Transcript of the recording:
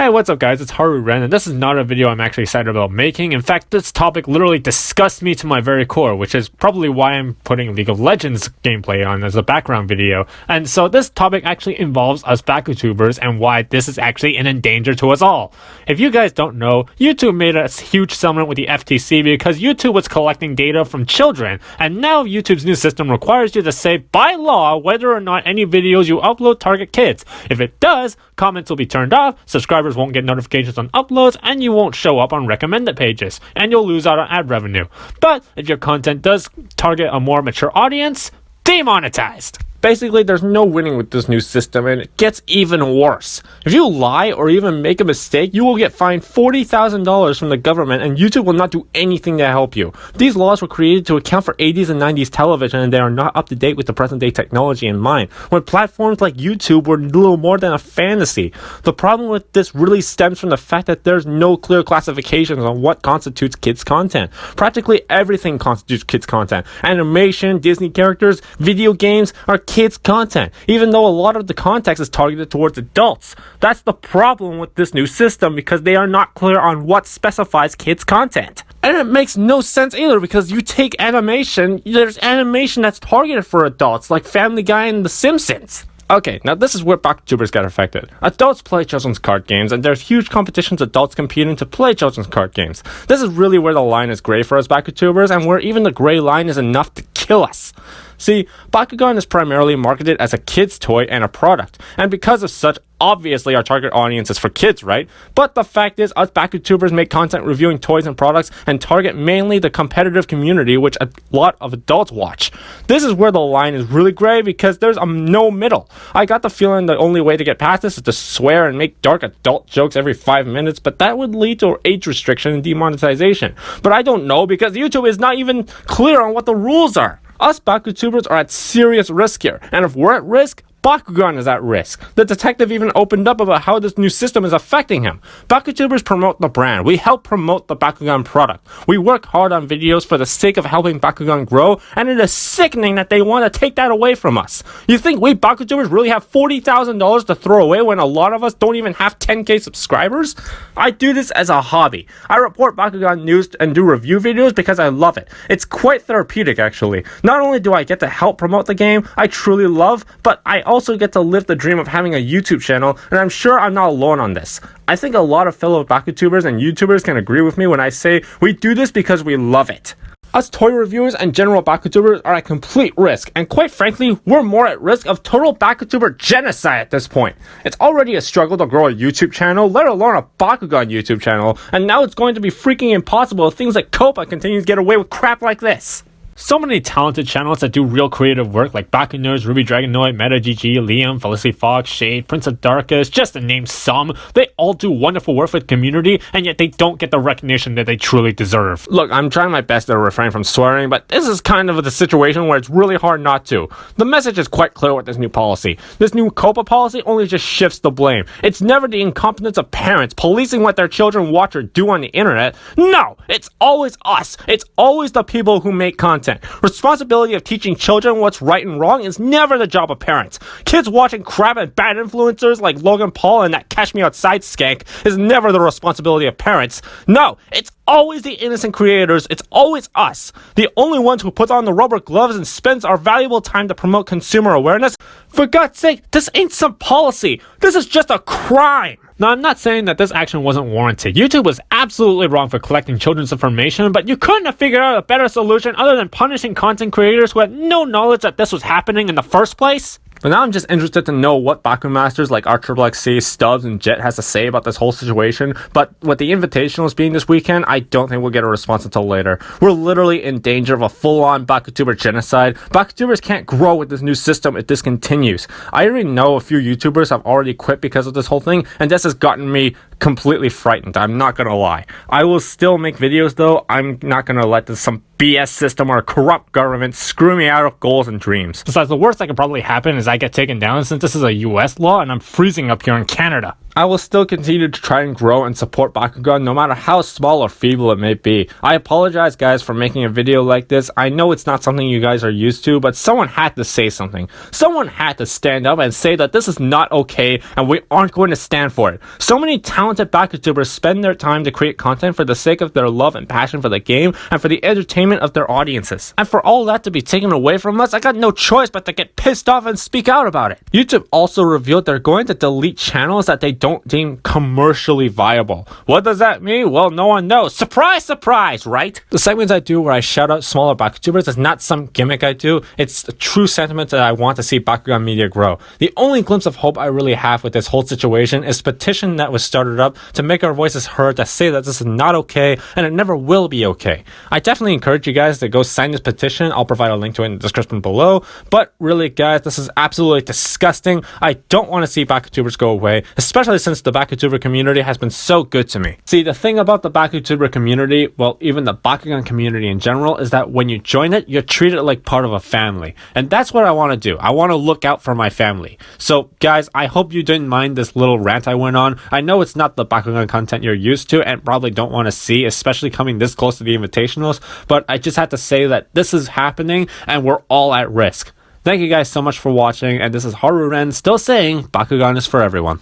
Hey, what's up guys, it's Haru Ren, and this is not a video I'm actually excited about making. In fact, this topic literally disgusts me to my very core, which is probably why I'm putting League of Legends gameplay on as a background video. And so this topic actually involves us BakuTubers and why this is actually an endanger to us all. If you guys don't know, YouTube made a huge settlement with the FTC because YouTube was collecting data from children, and now YouTube's new system requires you to say by law whether or not any videos you upload target kids. If it does, comments will be turned off, subscribers won't get notifications on uploads, and you won't show up on recommended pages, and you'll lose out on ad revenue. But if your content does target a more mature audience, demonetized. Basically, there's no winning with this new system, and it gets even worse. If you lie or even make a mistake, you will get fined $40,000 from the government, and YouTube will not do anything to help you. These laws were created to account for 80s and 90s television, and they are not up to date with the present day technology in mind, when platforms like YouTube were little more than a fantasy. The problem with this really stems from the fact that there's no clear classifications on what constitutes kids content. Practically everything constitutes kids content. Animation, Disney characters, video games are kids content, even though a lot of the context is targeted towards adults. That's the problem with this new system, because they are not clear on what specifies kids content. And it makes no sense either, because you take animation, there's animation that's targeted for adults, like Family Guy and The Simpsons. Okay, now this is where BakuTubers get affected. Adults play children's card games, and there's huge competitions adults competing to play children's card games. This is really where the line is gray for us BakuTubers, and where even the gray line is enough to kill us. See, Bakugan is primarily marketed as a kid's toy and a product, and because of such, obviously our target audience is for kids, right? But the fact is, us BakuTubers make content reviewing toys and products and target mainly the competitive community, which a lot of adults watch. This is where the line is really gray, because there's no middle. I got the feeling the only way to get past this is to swear and make dark adult jokes every 5 minutes, but that would lead to age restriction and demonetization. But I don't know, because YouTube is not even clear on what the rules are. Us BakuTubers are at serious risk here, and if we're at risk, Bakugan is at risk. The detective even opened up about how this new system is affecting him. BakuTubers promote the brand. We help promote the Bakugan product. We work hard on videos for the sake of helping Bakugan grow, and it is sickening that they want to take that away from us. You think we BakuTubers really have $40,000 to throw away when a lot of us don't even have 10k subscribers? I do this as a hobby. I report Bakugan news and do review videos because I love it. It's quite therapeutic, actually. Not only do I get to help promote the game I truly love, but I also get to live the dream of having a YouTube channel, and I'm sure I'm not alone on this. I think a lot of fellow BakuTubers and YouTubers can agree with me when I say we do this because we love it. Us toy reviewers and general BakuTubers are at complete risk, and quite frankly, we're more at risk of total BakuTuber genocide at this point. It's already a struggle to grow a YouTube channel, let alone a Bakugan YouTube channel, and now it's going to be freaking impossible if things like COPPA continue to get away with crap like this. So many talented channels that do real creative work, like Baku Nerds, Ruby Dragonoid, MetaGG, Liam, Felicity Fox, Shade, Prince of Darkest, just to name some. They all do wonderful work for the community, and yet they don't get the recognition that they truly deserve. Look, I'm trying my best to refrain from swearing, but this is kind of the situation where it's really hard not to. The message is quite clear with this new policy. This new COPPA policy only just shifts the blame. It's never the incompetence of parents policing what their children watch or do on the internet. No, it's always us. It's always the people who make content. Responsibility of teaching children what's right and wrong is never the job of parents. Kids watching crap and bad influencers like Logan Paul and that Cash Me Outside skank is never the responsibility of parents. No, it's always the innocent creators. It's always us, the only ones who put on the rubber gloves and spends our valuable time to promote consumer awareness. For God's sake, this ain't some policy. This is just a crime. Now, I'm not saying that this action wasn't warranted. YouTube was absolutely wrong for collecting children's information, but you couldn't have figured out a better solution other than punishing content creators who had no knowledge that this was happening in the first place. But now I'm just interested to know what Baku Masters like RXXC, Stubbs, and Jet has to say about this whole situation. But with the invitationals being this weekend, I don't think we'll get a response until later. We're literally in danger of a full-on BakuTuber genocide. BakuTubers can't grow with this new system if this continues. I already know a few YouTubers have already quit because of this whole thing, and this has gotten me completely frightened. I'm not gonna lie. I will still make videos though. I'm not gonna let some BS system or a corrupt government screw me out of goals and dreams. Besides, the worst that could probably happen is I get taken down, since this is a US law and I'm freezing up here in Canada. I will still continue to try and grow and support Bakugan no matter how small or feeble it may be. I apologize guys for making a video like this. I know it's not something you guys are used to, but someone had to say something. Someone had to stand up and say that this is not okay and we aren't going to stand for it. So many talented BakuTubers spend their time to create content for the sake of their love and passion for the game and for the entertainment of their audiences. And for all that to be taken away from us, I got no choice but to get pissed off and speak out about it. YouTube also revealed they're going to delete channels that they don't deem commercially viable. What does that mean? Well, no one knows. Surprise, surprise, right? The segments I do where I shout out smaller BakuTubers is not some gimmick I do. It's a true sentiment that I want to see Bakugan media grow. The only glimpse of hope I really have with this whole situation is a petition that was started up to make our voices heard, to say that this is not okay and it never will be okay. I definitely encourage you guys to go sign this petition. I'll provide a link to it in the description below. But really guys, this is absolutely disgusting. I don't want to see BakuTubers go away, especially since the BakuTuber community has been so good to me. See, the thing about the BakuTuber community, well, even the Bakugan community in general, is that when you join it, you're treated like part of a family. And that's what I want to do. I want to look out for my family. So, guys, I hope you didn't mind this little rant I went on. I know it's not the Bakugan content you're used to and probably don't want to see, especially coming this close to the invitationals, but I just had to say that this is happening and we're all at risk. Thank you guys so much for watching, and this is Haru Ren still saying Bakugan is for everyone.